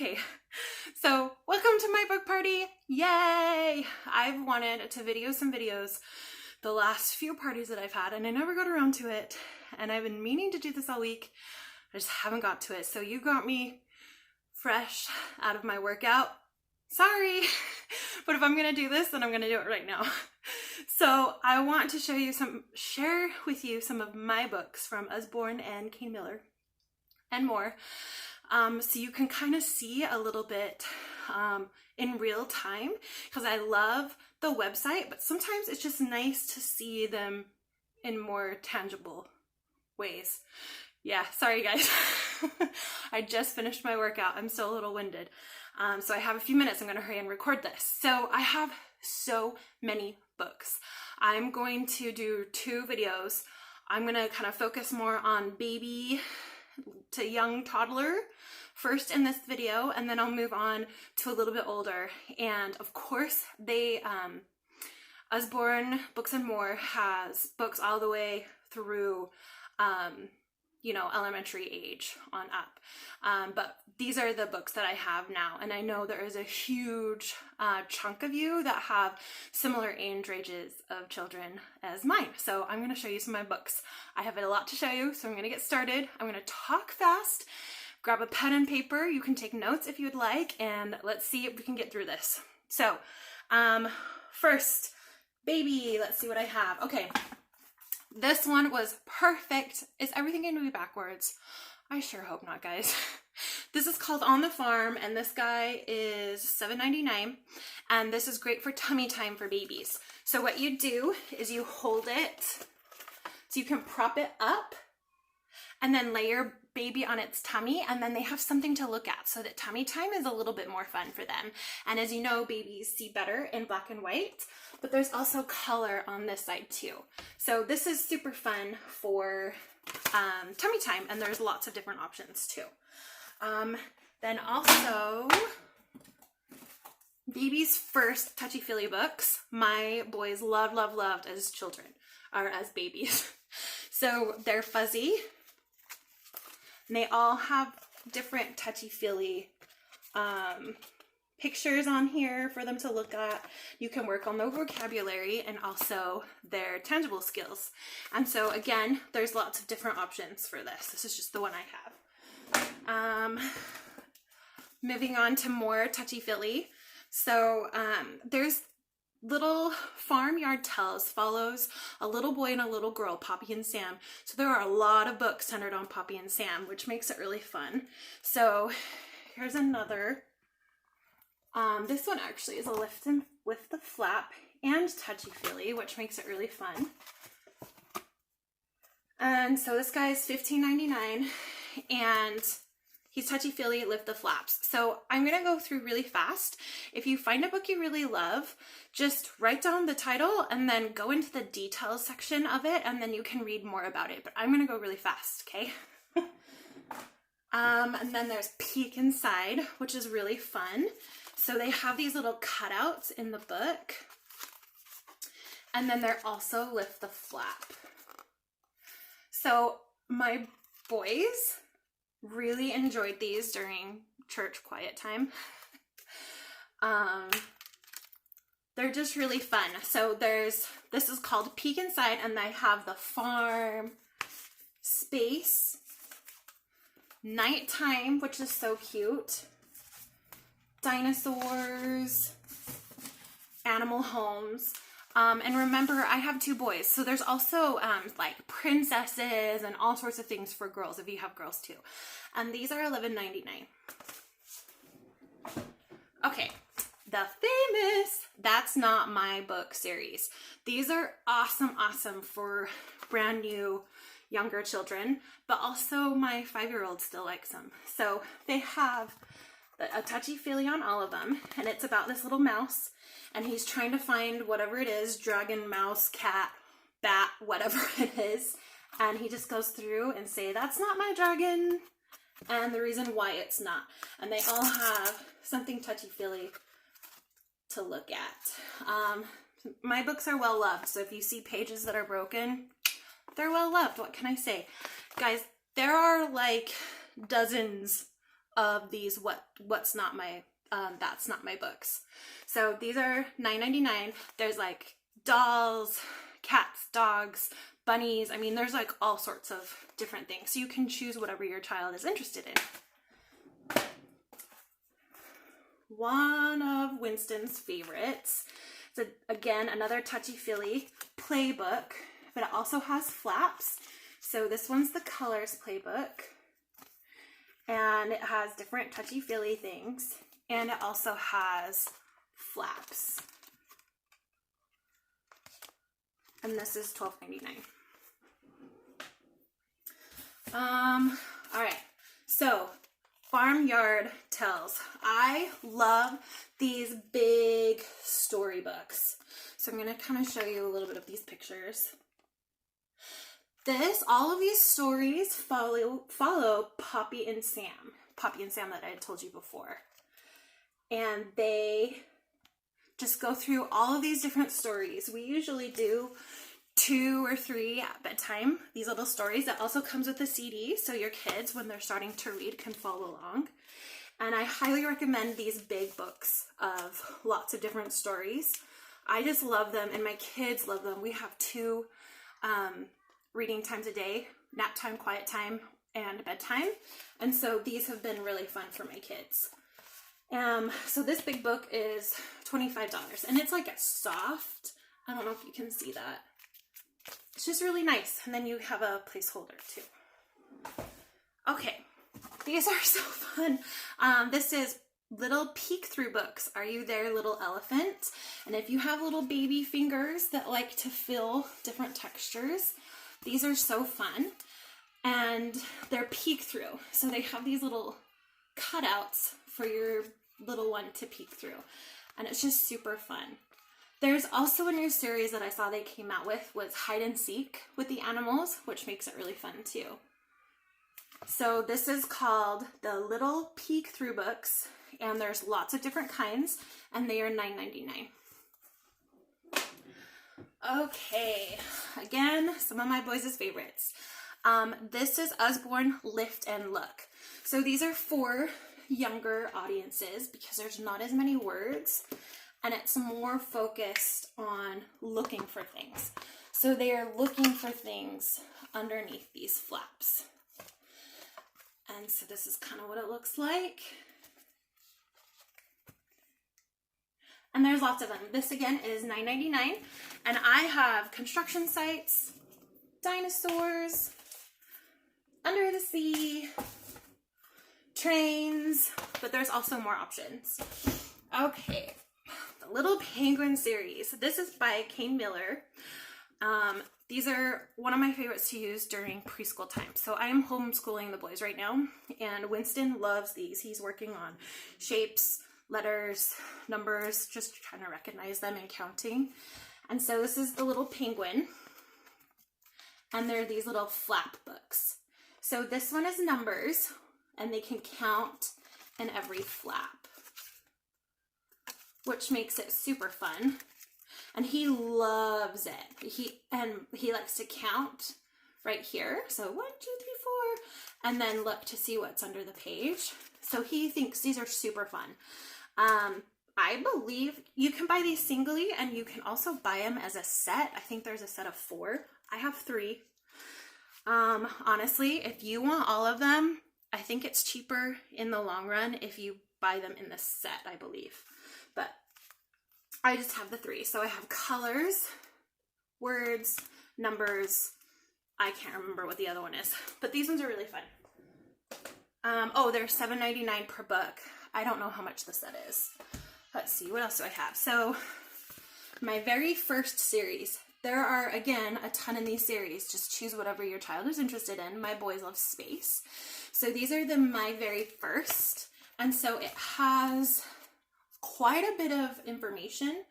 Okay, so welcome to my book party. Yay! I've wanted to video some videos the last few parties that I've had, and I never got around to it, and I've been meaning to do this all week. I just haven't got to it. So you got me fresh out of my workout. Sorry, but if I'm gonna do this, then I'm gonna do it right now. So I want to share with you some of my books from Usborne and Kane Miller and more. So you can kind of see a little bit in real time, because I love the website, but sometimes it's just nice to see them in more tangible ways. Yeah, sorry guys. I just finished my workout. I'm still a little winded. So I have a few minutes. I'm going to hurry and record this. So I have so many books. I'm going to do 2 videos. I'm going to kind of focus more on baby to young toddler first in this video, and then I'll move on to a little bit older. And of course, Usborne Books and More has books all the way through elementary age on up. But these are the books that I have now, and I know there is a huge chunk of you that have similar age ranges of children as mine. So I'm going to show you some of my books. I have a lot to show you, so I'm going to get started. I'm going to talk fast. Grab a pen and paper. You can take notes if you would like, and let's see if we can get through this. So, first, baby, let's see what I have. Okay. This one was perfect. Is everything going to be backwards? I sure hope not, guys. This is called On the Farm, and this guy is $7.99, and this is great for tummy time for babies. So what you do is you hold it so you can prop it up and then lay your baby on its tummy, and then they have something to look at, so that tummy time is a little bit more fun for them. And as you know, babies see better in black and white, but there's also color on this side too. So this is super fun for tummy time, and there's lots of different options too. Then also, baby's first touchy-feely books. My boys loved as children, or as babies. So they're fuzzy. And they all have different touchy-feely pictures on here for them to look at. You can work on their vocabulary and also their tangible skills. And so again, there's lots of different options for this. This is just the one I have. Moving on to more touchy-feely. So there's little Farmyard Tales, follows a little boy and a little girl, Poppy and Sam. So there are a lot of books centered on Poppy and Sam, which makes it really fun. So here's another. This one actually is a lift with the flap and touchy-feely, which makes it really fun. And so this guy is $15.99, and he's touchy-feely, lift the flaps. So I'm going to go through really fast. If you find a book you really love, just write down the title and then go into the details section of it, and then you can read more about it. But I'm going to go really fast, okay? And then there's Peek Inside, which is really fun. So they have these little cutouts in the book. And then they're also lift the flap. So my boys really enjoyed these during church quiet time. They're just really fun. So this is called Peek Inside, and they have the farm, space, nighttime, which is so cute, dinosaurs, animal homes. And remember, I have 2 boys, so there's also like princesses and all sorts of things for girls if you have girls too. And these are $11.99. Okay, the famous That's Not My Book series. These are awesome for brand new younger children, but also my 5-year-old still likes them. So they have a touchy-feely on all of them, and it's about this little mouse, and he's trying to find whatever it is, dragon, mouse, cat, bat, whatever it is, and he just goes through and say, that's not my dragon, and the reason why it's not. And they all have something touchy-feely to look at. My books are well loved, so if you see pages that are broken, they're well loved. What can I say? Guys, there are like dozens of these what's not my that's not my books. So these are $9.99. There's like dolls, cats, dogs, bunnies. I mean, there's like all sorts of different things. So you can choose whatever your child is interested in. One of Winston's favorites. It's again another touchy-feely playbook, but it also has flaps. So this one's the Colors Playbook, and it has different touchy-feely things, and it also has flaps. And this is $12.99. All right, so Farmyard Tales. I love these big storybooks. So I'm going to kind of show you a little bit of these pictures. All of these stories follow Poppy and Sam that I had told you before. And they just go through all of these different stories. We usually do 2 or 3 at bedtime, these little stories. That also comes with a CD, so your kids, when they're starting to read, can follow along. And I highly recommend these big books of lots of different stories. I just love them, and my kids love them. We have 2 reading times a day, nap time, quiet time, and bedtime. And so these have been really fun for my kids. So this big book is $25, and it's like a soft, I don't know if you can see that. It's just really nice. And then you have a placeholder too. Okay, these are so fun. This is little peek through books. Are you there, little elephant? And if you have little baby fingers that like to feel different textures, these are so fun. And they're peek through. So they have these little cutouts for your little one to peek through. And it's just super fun. There's also a new series that I saw they came out with was hide and seek with the animals, which makes it really fun too. So this is called the Little Peek Through Books, and there's lots of different kinds, and they are $9.99. Okay, again, some of my boys' favorites. This is Usborne Lift and Look. So these are for younger audiences because there's not as many words, and it's more focused on looking for things. So they are looking for things underneath these flaps. And so this is kind of what it looks like. And there's lots of them. This again is $9.99, and I have construction sites, dinosaurs, under the sea, trains, but there's also more options. Okay, the Little Penguin series. This is by Kane Miller. These are one of my favorites to use during preschool time. So I am homeschooling the boys right now, and Winston loves these. He's working on shapes, letters, numbers, just trying to recognize them and counting. And so this is the Little Penguin, and they're these little flap books. So this one is numbers, and they can count in every flap, which makes it super fun. And he loves it. He likes to count right here. So 1, 2, 3, 4, and then look to see what's under the page. So he thinks these are super fun. I believe you can buy these singly, and you can also buy them as a set. I think there's a set of 4. I have 3. Honestly, if you want all of them, I think it's cheaper in the long run if you buy them in the set, I believe. But I just have the 3. So I have colors, words, numbers. I can't remember what the other one is, but these ones are really fun. Oh, they're $7.99 per book. I don't know how much the set is. Let's see, what else do I have? So my very first series, there are, again, a ton in these series. Just choose whatever your child is interested in. My boys love space. So these are my very first. And so it has quite a bit of information,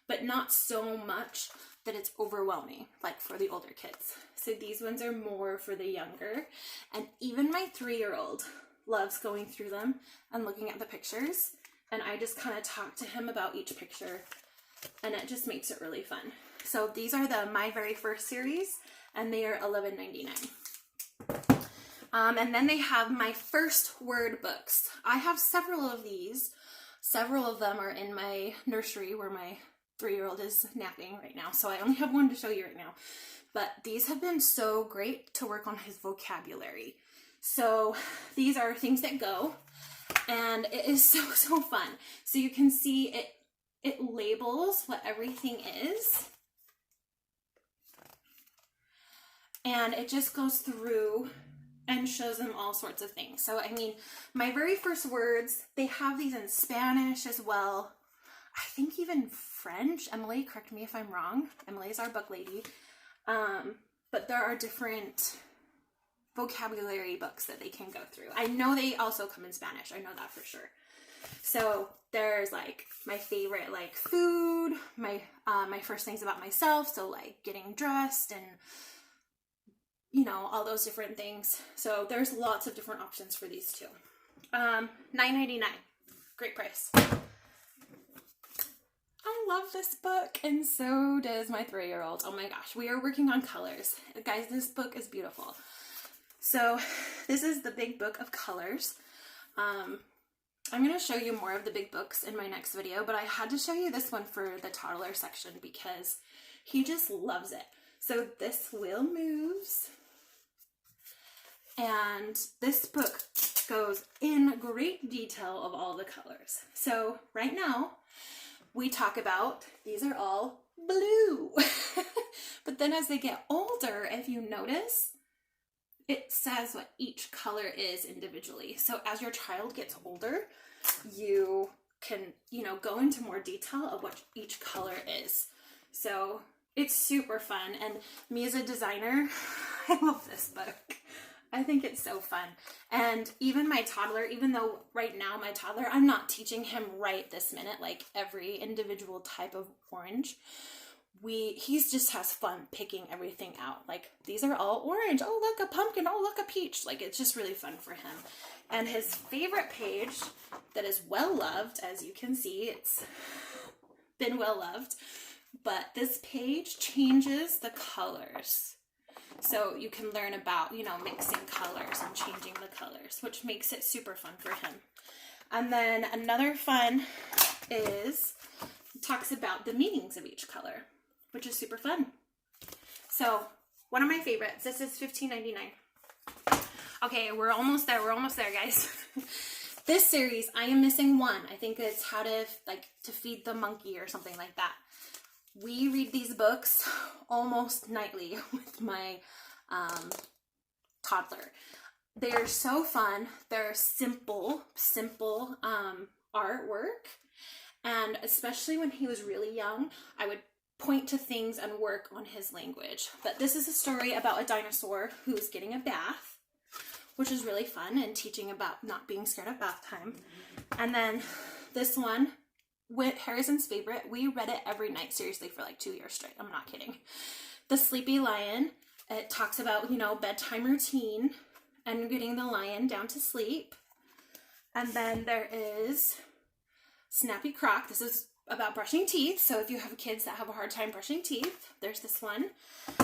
but not so much that it's overwhelming, like for the older kids. So these ones are more for the younger. And even my 3-year-old loves going through them and looking at the pictures. And I just kind of talk to him about each picture, and it just makes it really fun. So these are the My Very First series, and they are $11.99. And then they have my first word books. I have several of these. Several of them are in my nursery where my 3-year-old is napping right now. So I only have one to show you right now. But these have been so great to work on his vocabulary. So these are things that go, and it is so fun. So you can see it labels what everything is. And it just goes through and shows them all sorts of things. So, I mean, my very first words, they have these in Spanish as well. I think even French. Emily, correct me if I'm wrong. Emily is our book lady. But there are different vocabulary books that they can go through. I know they also come in Spanish. I know that for sure. So there's like my favorite, like food, my first things about myself. So like getting dressed and, you know, all those different things. So there's lots of different options for these too. $9.99, great price. I love this book, and so does my 3-year-old. Oh my gosh, we are working on colors. Guys, this book is beautiful. So this is the big book of colors. I'm going to show you more of the big books in my next video, but I had to show you this one for the toddler section because he just loves it. So this wheel moves, and this book goes in great detail of all the colors. So right now, we talk about, these are all blue. But then as they get older, if you notice, it says what each color is individually. So as your child gets older, you can, you know, go into more detail of what each color is. So it's super fun. And me as a designer, I love this book. I think it's so fun. And even my toddler, even though right now my toddler, I'm not teaching him right this minute, like every individual type of orange. He just has fun picking everything out. Like, these are all orange. Oh, look, a pumpkin. Oh, look, a peach. Like, it's just really fun for him. And his favorite page that is well loved, as you can see, it's been well loved. But this page changes the colors. So you can learn about, you know, mixing colors and changing the colors, which makes it super fun for him. And then another fun is, talks about the meanings of each color, which is super fun. So one of my favorites, this is $15.99. Okay, we're almost there, guys. This series, I am missing one. I think it's how to, like, to feed the monkey or something like that. We read these books almost nightly with my toddler. They're so fun. They're simple artwork. And especially when he was really young, I would point to things and work on his language. But this is a story about a dinosaur who's getting a bath, which is really fun, and teaching about not being scared of bath time. And then this one, with Harrison's favorite, we read it every night, seriously, for like 2 years straight. I'm not kidding. The Sleepy Lion, it talks about, you know, bedtime routine and getting the lion down to sleep. And then there is Snappy Croc. This is about brushing teeth. So if you have kids that have a hard time brushing teeth, there's this one.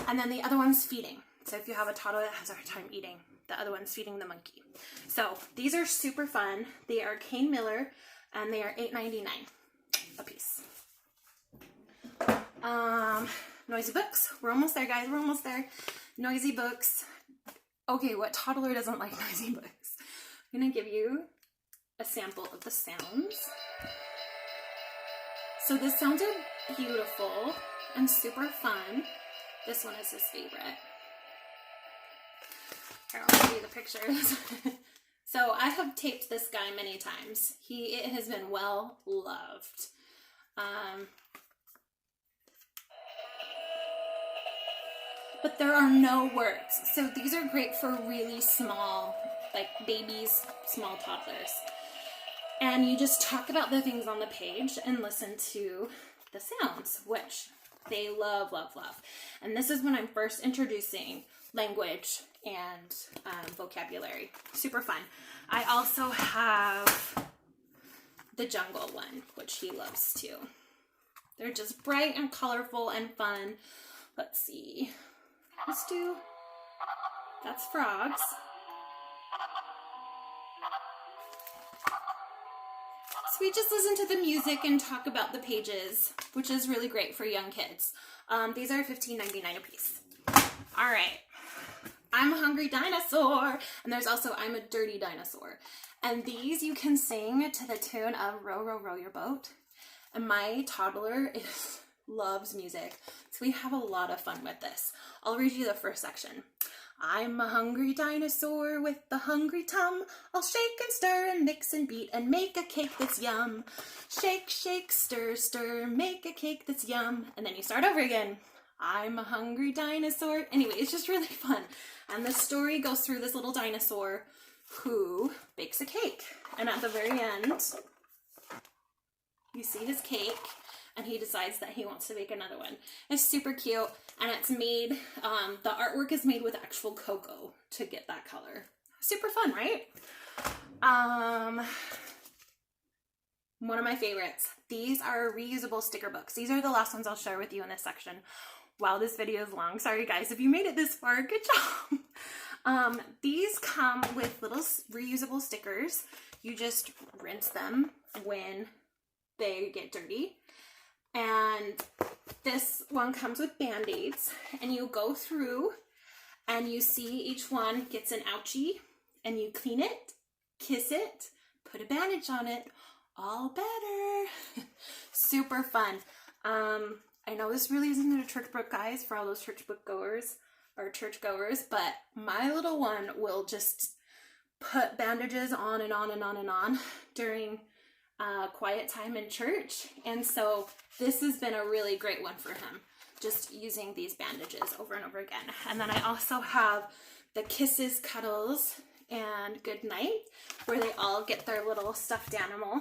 And then the other one's feeding. So if you have a toddler that has a hard time eating, the other one's feeding the monkey. So these are super fun. They are Kane Miller, and they are $8.99 a piece. Noisy books. We're almost there, guys. We're almost there. Noisy books. Okay, what toddler doesn't like noisy books? I'm going to give you a sample of the sounds. So the sounds are beautiful and super fun. This one is his favorite. Here, I'll show you the pictures. So I have taped this guy many times. It has been well loved. But there are no words. So these are great for really small, like babies, small toddlers. And you just talk about the things on the page and listen to the sounds, which they love, love, love. And this is when I'm first introducing language and vocabulary. Super fun. I also have the jungle one, which he loves too. They're just bright and colorful and fun. Let's see. Let's do, that's frogs. So we just listen to the music and talk about the pages, which is really great for young kids. These are $15.99 a piece. All right. I'm a Hungry Dinosaur, and there's also I'm a Dirty Dinosaur. And these you can sing to the tune of Row, Row, Row Your Boat. And my toddler loves music, so we have a lot of fun with this. I'll read you the first section. I'm a hungry dinosaur with the hungry tum. I'll shake and stir and mix and beat and make a cake that's yum. Shake, shake, stir, stir, make a cake that's yum. And then you start over again. I'm a hungry dinosaur. Anyway, it's just really fun. And the story goes through this little dinosaur who bakes a cake. And at the very end, you see his cake, and he decides that he wants to make another one. It's super cute, and it's made, the artwork is made with actual cocoa to get that color. Super fun, right? One of my favorites. These are reusable sticker books. These are the last ones I'll share with you in this section. Wow, this video is long. Sorry guys, if you made it this far, good job. These come with little reusable stickers. You just rinse them when they get dirty. And this one comes with Band-Aids, and you go through and you see each one gets an ouchie, and you clean it, kiss it, put a bandage on it, all better. Super fun. I know this really isn't a church book, guys, for all those church book goers or church goers, but my little one will just put bandages on and on and on and on during quiet time in church. And so this has been a really great one for him, just using these bandages over and over again. And then I also have the Kisses, Cuddles, and Good Night, where they all get their little stuffed animal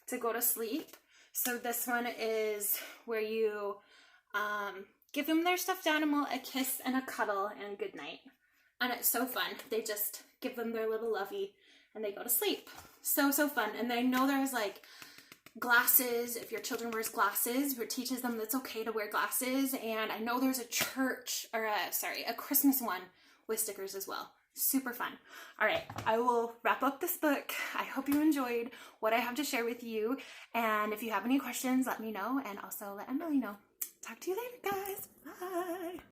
to go to sleep. So this one is where you give them their stuffed animal, a kiss and a cuddle, and good night. And it's so fun. They just give them their little lovey and they go to sleep. So fun. And I know there's like glasses, if your children wears glasses, where it teaches them that's okay to wear glasses. And I know there's a church, or a Christmas one with stickers as well. Super fun. All right, I will wrap up this book. I hope you enjoyed what I have to share with you. And if you have any questions, let me know, and also let Emily know. Talk to you later, guys. Bye.